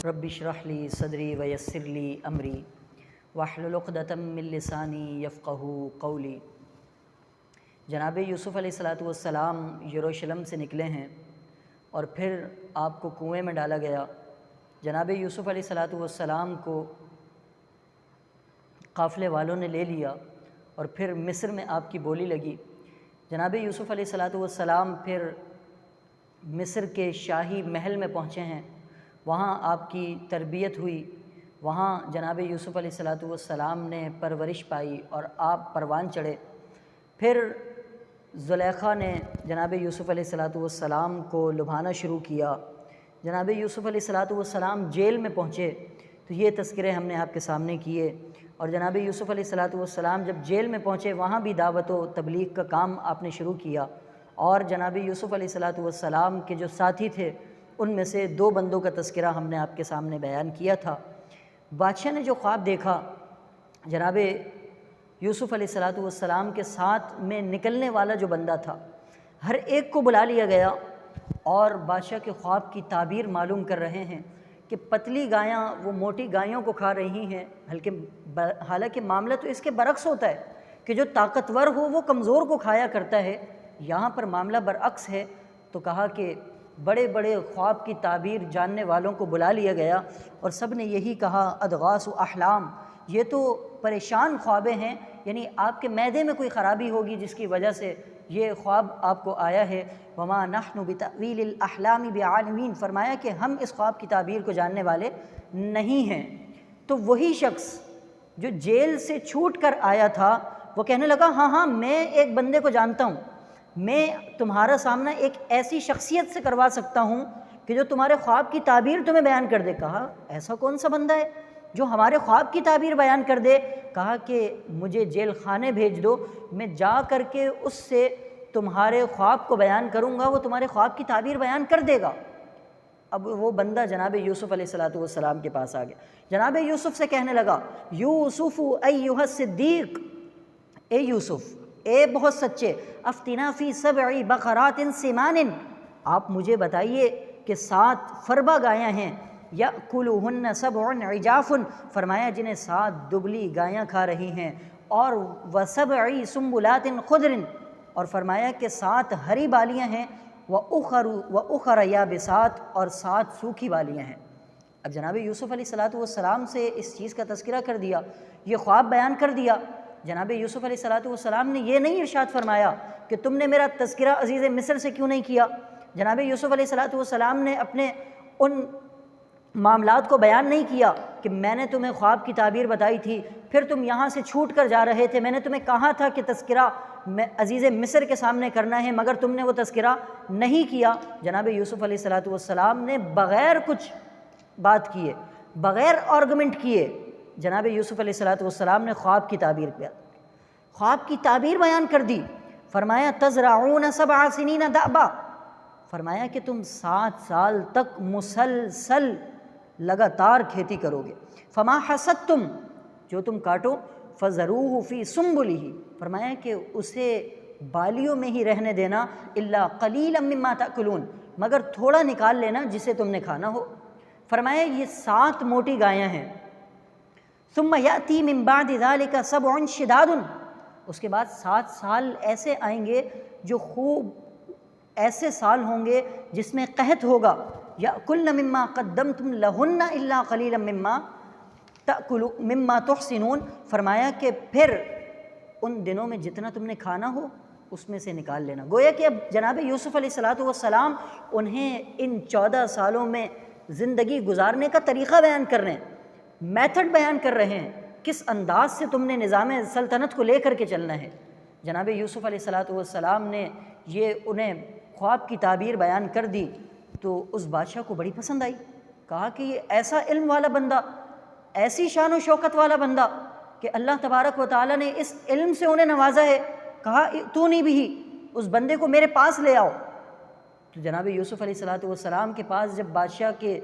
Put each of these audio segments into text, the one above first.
رب اشرح لی صدری ویسر لی امری واحلل عقدۃ من لسانی یفقہوا قولی۔ جناب یوسف علیہ السلام یروشلم سے نکلے ہیں اور پھر آپ کو کنویں میں ڈالا گیا۔ جناب یوسف علیہ السلام کو قافلے والوں نے لے لیا اور پھر مصر میں آپ کی بولی لگی۔ جناب یوسف علیہ السلام پھر مصر کے شاہی محل میں پہنچے ہیں، وہاں آپ کی تربیت ہوئی، وہاں جناب یوسف علیہ السلام نے پرورش پائی اور آپ پروان چڑھے۔ پھر زلیخا نے جناب یوسف علیہ السلام کو لبھانا شروع کیا۔ جناب یوسف علیہ السلام جیل میں پہنچے تو یہ تذکرے ہم نے آپ کے سامنے کیے، اور جناب یوسف علیہ السلام جب جیل میں پہنچے وہاں بھی دعوت و تبلیغ کا کام آپ نے شروع کیا، اور جناب یوسف علیہ السلام کے جو ساتھی تھے ان میں سے 2 بندوں کا تذکرہ ہم نے آپ کے سامنے بیان کیا تھا۔ بادشاہ نے جو خواب دیکھا، جناب یوسف علیہ السلام کے ساتھ میں نکلنے والا جو بندہ تھا، ہر ایک کو بلا لیا گیا اور بادشاہ کے خواب کی تعبیر معلوم کر رہے ہیں کہ پتلی گایاں وہ موٹی گایوں کو کھا رہی ہیں، حالانکہ معاملہ تو اس کے برعکس ہوتا ہے کہ جو طاقتور ہو وہ کمزور کو کھایا کرتا ہے، یہاں پر معاملہ برعکس ہے۔ تو کہا کہ بڑے بڑے خواب کی تعبیر جاننے والوں کو بلا لیا گیا اور سب نے یہی کہا اضغاث احلام، یہ تو پریشان خوابیں ہیں، یعنی آپ کے معدے میں کوئی خرابی ہوگی جس کی وجہ سے یہ خواب آپ کو آیا ہے۔ وما نحن بتأویل الاحلام بعالمین، فرمایا کہ ہم اس خواب کی تعبیر کو جاننے والے نہیں ہیں۔ تو وہی شخص جو جیل سے چھوٹ کر آیا تھا وہ کہنے لگا ہاں میں ایک بندے کو جانتا ہوں، میں تمہارا سامنا ایک ایسی شخصیت سے کروا سکتا ہوں کہ جو تمہارے خواب کی تعبیر تمہیں بیان کر دے۔ کہا ایسا کون سا بندہ ہے جو ہمارے خواب کی تعبیر بیان کر دے؟ کہا کہ مجھے جیل خانے بھیج دو، میں جا کر کے اس سے تمہارے خواب کو بیان کروں گا، وہ تمہارے خواب کی تعبیر بیان کر دے گا۔ اب وہ بندہ جناب یوسف علیہ السلام کے پاس آ گیا، جناب یوسف سے کہنے لگا یوسف ایھا الصدیق، اے یوسف، اے بہت سچے، افتنا فی 7 بقرات سمان، آپ مجھے بتائیے کہ 7 فربا گایاں ہیں، یأکلہن 7 عجاف، فرمایا جنہیں 7 دبلی گایاں کھا رہی ہیں، اور و7 سنبلات خضر، اور فرمایا کہ 7 ہری بالیاں ہیں، وَأُخَرَ یابسات، اور 7 سوکھی بالیاں ہیں۔ اب جناب یوسف علیہ السلام سے اس چیز کا تذکرہ کر دیا، یہ خواب بیان کر دیا۔ جناب یوسف علیہ السلام نے یہ نہیں ارشاد فرمایا کہ تم نے میرا تذکرہ عزیز مصر سے کیوں نہیں کیا۔ جناب یوسف علیہ السلام نے اپنے ان معاملات کو بیان نہیں کیا کہ میں نے تمہیں خواب کی تعبیر بتائی تھی، پھر تم یہاں سے چھوٹ کر جا رہے تھے، میں نے تمہیں کہا تھا کہ تذکرہ عزیز مصر کے سامنے کرنا ہے، مگر تم نے وہ تذکرہ نہیں کیا۔ جناب یوسف علیہ السلام نے بغیر کچھ بات کیے، بغیر آرگومنٹ کیے، جناب یوسف علیہ السلام نے خواب کی تعبیر بیان کر دی۔ فرمایا تزرعون 7 سنین دأبا، فرمایا کہ تم 7 سال تک مسلسل لگاتار کھیتی کرو گے۔ فما حصدتم، جو تم کاٹو، فذروہ فی سنبلہ، فرمایا کہ اسے بالیوں میں ہی رہنے دینا، الا قلیلا مما تأکلون، مگر تھوڑا نکال لینا جسے تم نے کھانا ہو۔ فرمایا یہ 7 موٹی گایاں ہیں، ثم یأتی من بعد ذلک 7 شداد، اس کے بعد 7 سال ایسے آئیں گے جو خوب ایسے سال ہوں گے جس میں قحط ہوگا۔ یأکلن مما قدمتم لہن الا قلیلا مما تحسنون، فرمایا کہ پھر ان دنوں میں جتنا تم نے کھانا ہو اس میں سے نکال لینا۔ گویا کہ اب جناب یوسف علیہ السلام انہیں ان 14 سالوں میں زندگی گزارنے کا طریقہ بیان کر رہے ہیں، میتھڈ بیان کر رہے ہیں، کس انداز سے تم نے نظام سلطنت کو لے کر کے چلنا ہے۔ جناب یوسف علیہ السلام نے یہ انہیں خواب کی تعبیر بیان کر دی تو اس بادشاہ کو بڑی پسند آئی۔ کہا کہ یہ ایسا علم والا بندہ، ایسی شان و شوکت والا بندہ کہ اللہ تبارک و تعالیٰ نے اس علم سے انہیں نوازا ہے۔ کہا ائتونی بہ، اس بندے کو میرے پاس لے آؤ۔ تو جناب یوسف علیہ السلام کے پاس جب بادشاہ کے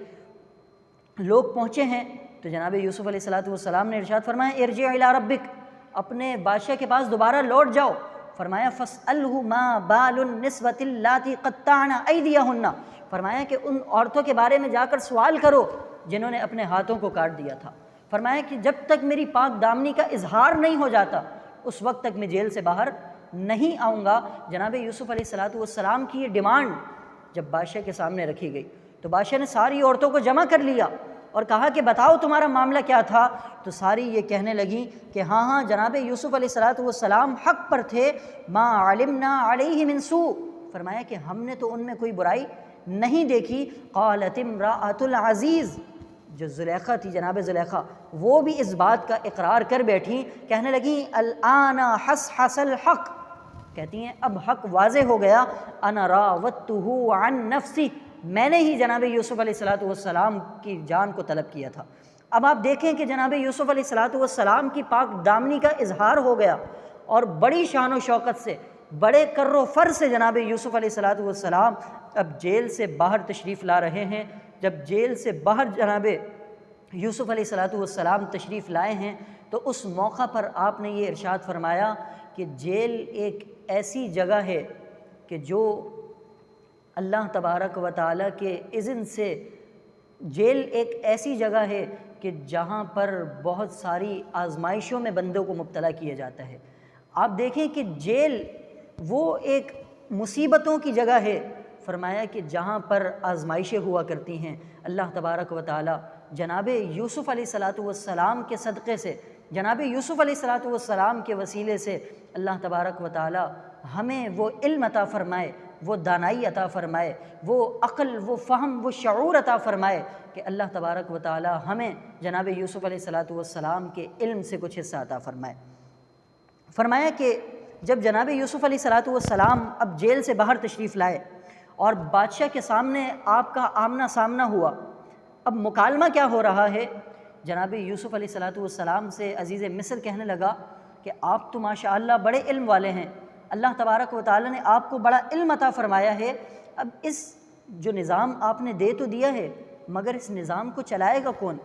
لوگ پہنچے ہیں تو جناب یوسف علیہ السلام نے ارشاد فرمایا ارجع الی ربک، اپنے بادشاہ کے پاس دوبارہ لوٹ جاؤ۔ فرمایا فاسألہ ما بال النسوة اللاتی قطعن ایدیہن، فرمایا کہ ان عورتوں کے بارے میں جا کر سوال کرو جنہوں نے اپنے ہاتھوں کو کاٹ دیا تھا۔ فرمایا کہ جب تک میری پاک دامنی کا اظہار نہیں ہو جاتا اس وقت تک میں جیل سے باہر نہیں آؤں گا۔ جناب یوسف علیہ السلام کی یہ ڈیمانڈ جب بادشاہ کے سامنے رکھی گئی تو بادشاہ نے ساری عورتوں کو جمع کر لیا اور کہا کہ بتاؤ تمہارا معاملہ کیا تھا؟ تو ساری یہ کہنے لگیں کہ ہاں جناب یوسف علیہ السلام حق پر تھے، ما علمنا علیہ من سوء، فرمایا کہ ہم نے تو ان میں کوئی برائی نہیں دیکھی۔ قالت امرأۃ العزیز، جو زلیخا تھی، جناب زلیخا، وہ بھی اس بات کا اقرار کر بیٹھیں، کہنے لگیں الآن حصحص الحق، کہتی ہیں اب حق واضح ہو گیا، انا راودتہ عن نفسی، میں نے ہی جناب یوسف علیہ السلام کی جان کو طلب کیا تھا۔ اب آپ دیکھیں کہ جناب یوسف علیہ السلام کی پاک دامنی کا اظہار ہو گیا اور بڑی شان و شوکت سے، بڑے کر و فر سے جناب یوسف علیہ السلام اب جیل سے باہر تشریف لا رہے ہیں۔ جب جیل سے باہر جناب یوسف علیہ السلام تشریف لائے ہیں تو اس موقع پر آپ نے یہ ارشاد فرمایا کہ جیل ایک ایسی جگہ ہے کہ جو اللہ تبارک و تعالیٰ کے اذن سے، جیل ایک ایسی جگہ ہے کہ جہاں پر بہت ساری آزمائشوں میں بندوں کو مبتلا کیا جاتا ہے۔ آپ دیکھیں کہ جیل وہ ایک مصیبتوں کی جگہ ہے، فرمایا کہ جہاں پر آزمائشیں ہوا کرتی ہیں، اللہ تبارک و تعالیٰ جناب یوسف علیہ السلام کے صدقے سے، جناب یوسف علیہ السلام کے وسیلے سے اللہ تبارک و تعالیٰ ہمیں وہ علم عطا فرمائے، وہ دانائی عطا فرمائے، وہ عقل، وہ فہم، وہ شعور عطا فرمائے کہ اللہ تبارک و تعالیٰ ہمیں جناب یوسف علیہ السلام کے علم سے کچھ حصہ عطا فرمائے۔ فرمایا کہ جب جناب یوسف علیہ السلام اب جیل سے باہر تشریف لائے اور بادشاہ کے سامنے آپ کا آمنا سامنا ہوا، اب مکالمہ کیا ہو رہا ہے؟ جناب یوسف علیہ السلام سے عزیز مصر کہنے لگا کہ آپ تو ماشاء اللہ بڑے علم والے ہیں، اللہ تبارک و تعالیٰ نے آپ کو بڑا علم عطا فرمایا ہے، اب اس جو نظام آپ نے دے تو دیا ہے مگر اس نظام کو چلائے گا کون؟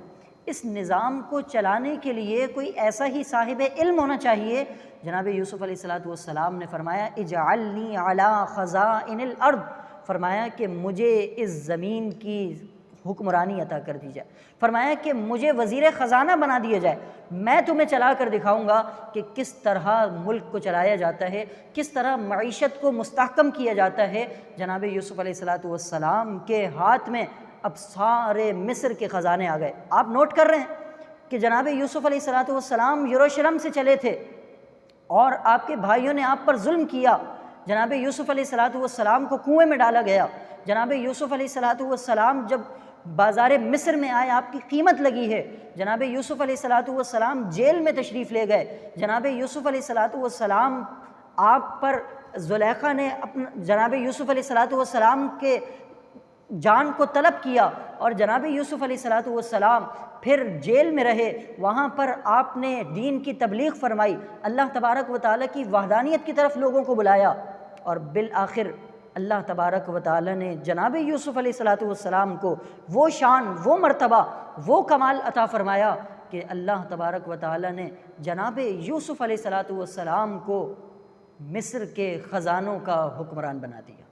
اس نظام کو چلانے کے لیے کوئی ایسا ہی صاحب علم ہونا چاہیے۔ جناب یوسف علیہ السلام نے فرمایا اجعلنی علی خزائن الارض، فرمایا کہ مجھے اس زمین کی حکمرانی عطا کر دی جائے، فرمایا کہ مجھے وزیر خزانہ بنا دیا جائے، میں تمہیں چلا کر دکھاؤں گا کہ کس طرح ملک کو چلایا جاتا ہے، کس طرح معیشت کو مستحکم کیا جاتا ہے۔ جناب یوسف علیہ السلام کے ہاتھ میں اب سارے مصر کے خزانے آ گئے۔ آپ نوٹ کر رہے ہیں کہ جناب یوسف علیہ السلام یروشلم سے چلے تھے اور آپ کے بھائیوں نے آپ پر ظلم کیا، جناب یوسف علیہ السلام کو کنویں میں ڈالا گیا، جناب یوسف علیہ السلام جب بازار مصر میں آئے آپ کی قیمت لگی ہے، جناب یوسف علیہ السلام جیل میں تشریف لے گئے، جناب یوسف علیہ السلام آپ پر زلیخا نے جناب یوسف علیہ السلام کے جان کو طلب کیا اور جناب یوسف علیہ السلام پھر جیل میں رہے، وہاں پر آپ نے دین کی تبلیغ فرمائی، اللہ تبارک و تعالیٰ کی وحدانیت کی طرف لوگوں کو بلایا، اور بالآخر اللہ تبارک و تعالیٰ نے جناب یوسف علیہ السلام کو وہ شان، وہ مرتبہ، وہ کمال عطا فرمایا کہ اللہ تبارک و تعالیٰ نے جناب یوسف علیہ السلام کو مصر کے خزانوں کا حکمران بنا دیا۔